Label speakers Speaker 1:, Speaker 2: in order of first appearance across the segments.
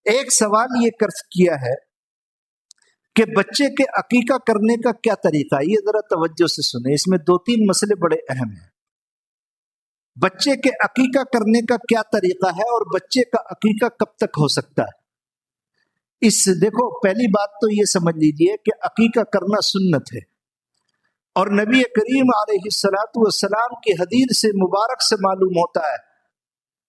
Speaker 1: ایک سوال یہ کر کیا ہے کہ بچے کے عقیقہ کرنے کا کیا طریقہ ہے. یہ ذرا توجہ سے سنیں، اس میں 2-3 مسئلے بڑے اہم ہیں. بچے کے عقیقہ کرنے کا کیا طریقہ ہے اور بچے کا عقیقہ کب تک ہو سکتا ہے. دیکھو، پہلی بات تو یہ سمجھ لیجئے کہ عقیقہ کرنا سنت ہے، اور نبی کریم علیہ الصلوۃ والسلام کی حدیث سے مبارک سے معلوم ہوتا ہے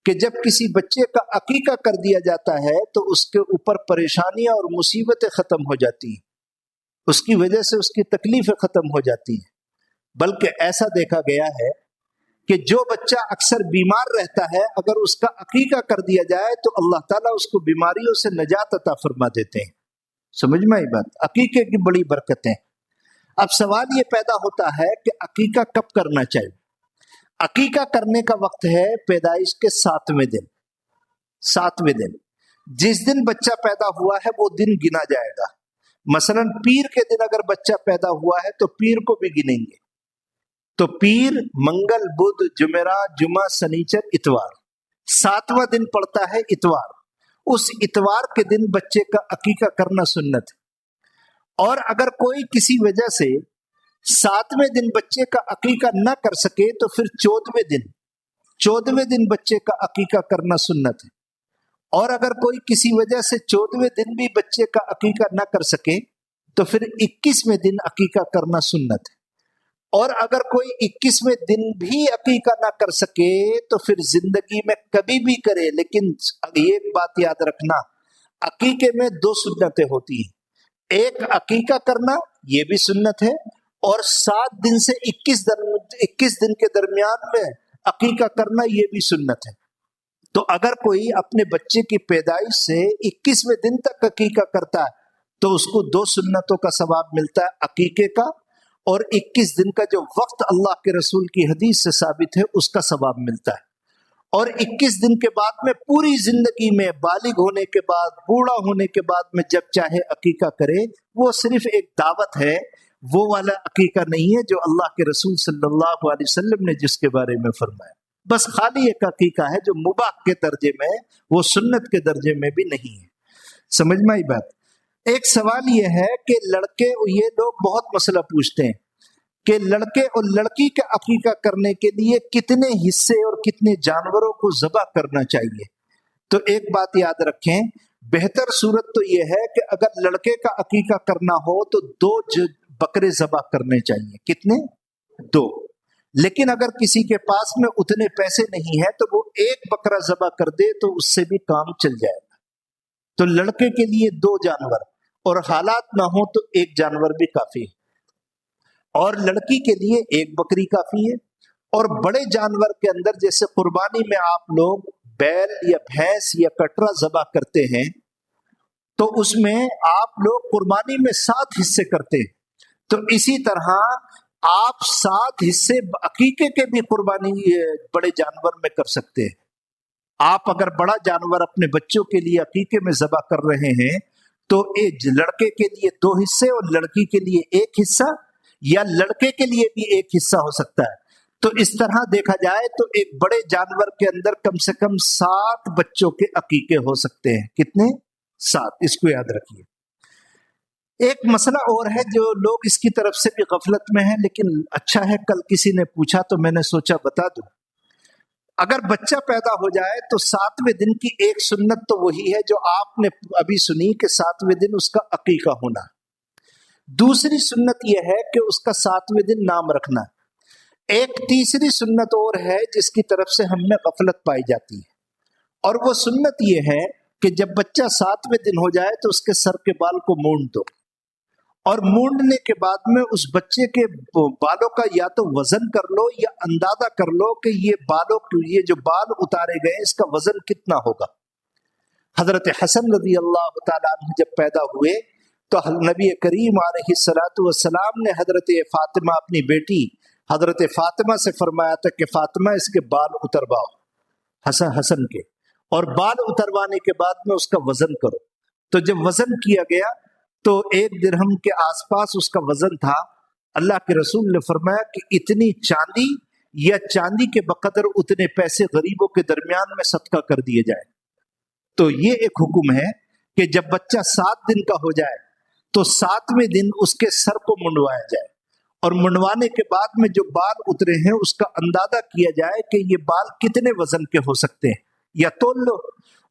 Speaker 1: کہ جب کسی بچے کا عقیقہ کر دیا جاتا ہے تو اس کے اوپر پریشانیاں اور مصیبتیں ختم ہو جاتی ہیں، اس کی وجہ سے اس کی تکلیفیں ختم ہو جاتی ہیں. بلکہ ایسا دیکھا گیا ہے کہ جو بچہ اکثر بیمار رہتا ہے، اگر اس کا عقیقہ کر دیا جائے تو اللہ تعالیٰ اس کو بیماریوں سے نجات عطا فرما دیتے ہیں. سمجھ میں آئی بات؟ عقیقے کی بڑی برکتیں. اب سوال یہ پیدا ہوتا ہے کہ عقیقہ کب کرنا چاہیے. عقیقہ کرنے کا وقت ہے پیدائش کے 7ویں دن. 7ویں دن جس دن بچہ پیدا ہوا ہے وہ دن گنا جائے گا. مثلا پیر کے دن اگر بچہ پیدا ہوا ہے تو پیر کو بھی گنیں گے. تو پیر، منگل، بدھ، جمعرات، جمعہ، سنیچر، اتوار، 7واں دن پڑتا ہے اتوار. اس اتوار کے دن بچے کا عقیقہ کرنا سنت ہے. اور اگر کوئی کسی وجہ سے 7ویں دن بچے کا عقیقہ نہ کر سکے تو پھر 14ویں دن بچے کا عقیقہ کرنا سنت ہے. اور اگر کوئی کسی وجہ سے 14ویں دن بھی بچے کا عقیقہ نہ کر سکے تو پھر 21ویں دن عقیقہ کرنا سنت ہے. اور اگر کوئی 21ویں دن بھی عقیقہ نہ کر سکے تو پھر زندگی میں کبھی بھی کرے. لیکن یہ بات یاد رکھنا، عقیقے میں 2 سنتیں ہوتی ہیں. ایک عقیقہ کرنا، یہ بھی سنت ہے، اور 7 دن سے 21 دن کے درمیان میں عقیقہ کرنا، یہ بھی سنت ہے. تو اگر کوئی اپنے بچے کی پیدائش سے 21ویں دن تک عقیقہ کرتا ہے تو اس کو 2 سنتوں کا ثواب ملتا ہے، عقیقے کا، اور 21 دن کا جو وقت اللہ کے رسول کی حدیث سے ثابت ہے اس کا ثواب ملتا ہے. اور 21 دن کے بعد میں پوری زندگی میں بالغ ہونے کے بعد، بوڑھا ہونے کے بعد میں جب چاہے عقیقہ کرے. وہ صرف ایک دعوت ہے، وہ والا عقیقہ نہیں ہے جو اللہ کے رسول صلی اللہ علیہ وسلم نے جس کے بارے میں فرمایا. بس خالی ایک عقیقہ ہے جو مباح کے درجے میں، وہ سنت کے درجے میں بھی نہیں ہے. سمجھ میں آئی بات؟ ایک سوال یہ ہے کہ لڑکے، یہ لوگ بہت مسئلہ پوچھتے ہیں کہ لڑکے اور لڑکی کا عقیقہ کرنے کے لیے کتنے حصے اور کتنے جانوروں کو ذبح کرنا چاہیے. تو ایک بات یاد رکھیں، بہتر صورت تو یہ ہے کہ اگر لڑکے کا عقیقہ کرنا ہو تو 2 بکرے ذبح کرنے چاہیے. کتنے؟ 2. لیکن اگر کسی کے پاس میں اتنے پیسے نہیں ہیں تو وہ 1 بکرا ذبح کر دے تو اس سے بھی کام چل جائے گا. تو لڑکے کے لیے 2 جانور، اور حالات نہ ہو تو 1 جانور بھی کافی ہے. اور لڑکی کے لیے 1 بکری کافی ہے. اور بڑے جانور کے اندر جیسے قربانی میں آپ لوگ بیل یا بھینس یا کٹرا ذبح کرتے ہیں تو اس میں آپ لوگ قربانی میں 7 حصے کرتے ہیں. تو اسی طرح آپ 7 حصے عقیقے کے بھی قربانی بڑے جانور میں کر سکتے ہیں. آپ اگر بڑا جانور اپنے بچوں کے لیے عقیقے میں ذبح کر رہے ہیں تو لڑکے کے لیے 2 حصے اور لڑکی کے لیے 1 حصہ، یا لڑکے کے لیے بھی 1 حصہ ہو سکتا ہے. تو اس طرح دیکھا جائے تو ایک بڑے جانور کے اندر کم سے کم 7 بچوں کے عقیقے ہو سکتے ہیں. کتنے؟ 7. اس کو یاد رکھیے. ایک مسئلہ اور ہے جو لوگ اس کی طرف سے بھی غفلت میں ہیں، لیکن اچھا ہے کل کسی نے پوچھا تو میں نے سوچا بتا دوں. اگر بچہ پیدا ہو جائے تو 7ویں دن کی ایک سنت تو وہی ہے جو آپ نے ابھی سنی کہ 7ویں دن اس کا عقیقہ ہونا. دوسری سنت یہ ہے کہ اس کا 7ویں دن نام رکھنا. ایک تیسری سنت اور ہے جس کی طرف سے ہم میں غفلت پائی جاتی ہے، اور وہ سنت یہ ہے کہ جب بچہ 7ویں دن ہو جائے تو اس کے سر کے بال کو مونڈ دو، اور مونڈنے کے بعد میں اس بچے کے بالوں کا یا تو وزن کر لو یا اندازہ کر لو کہ یہ جو بال اتارے گئے اس کا وزن کتنا ہوگا. حضرت حسن رضی اللہ تعالیٰ عنہ جب پیدا ہوئے تو نبی کریم علیہ الصلوۃ والسلام نے حضرت فاطمہ اپنی بیٹی حضرت فاطمہ سے فرمایا تھا کہ فاطمہ اس کے بال اترواؤ، حسن کے، اور بال اتروانے کے بعد میں اس کا وزن کرو. تو جب وزن کیا گیا تو 1 درہم کے آس پاس اس کا وزن تھا. اللہ کے رسول نے فرمایا کہ اتنی چاندی یا چاندی کے بقدر اتنے پیسے غریبوں کے درمیان میں صدقہ کر دیے جائیں. تو یہ ایک حکم ہے کہ جب بچہ 7 دن کا ہو جائے تو 7ویں دن اس کے سر کو منڈوایا جائے، اور منڈوانے کے بعد میں جو بال اترے ہیں اس کا اندازہ کیا جائے کہ یہ بال کتنے وزن کے ہو سکتے ہیں، یا تول لو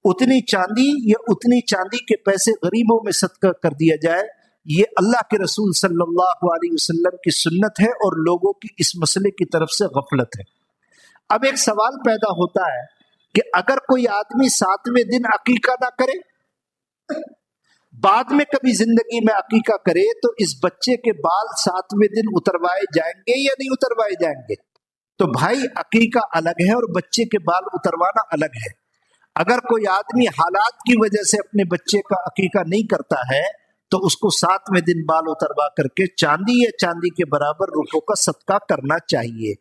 Speaker 1: اتنی چاندی یا اتنی چاندی کے پیسے غریبوں میں صدقہ کر دیا جائے۔ یہ اللہ کے رسول صلی اللہ علیہ وسلم کی سنت ہے اور لوگوں کی اس مسئلے کی طرف سے غفلت ہے۔ اب ایک سوال پیدا ہوتا ہے کہ اگر کوئی آدمی 7ویں دن عقیقہ نہ کرے، بعد میں کبھی زندگی میں عقیقہ کرے، تو اس بچے کے بال 7ویں دن اتروائے جائیں گے یا نہیں اتروائے جائیں گے؟ تو بھائی عقیقہ الگ ہے اور بچے کے بال اتروانا الگ ہے۔ اگر کوئی آدمی حالات کی وجہ سے اپنے بچے کا عقیقہ نہیں کرتا ہے تو اس کو 7ویں دن بال اتروا کر کے چاندی یا چاندی کے برابر روپوں کا صدقہ کرنا چاہیے۔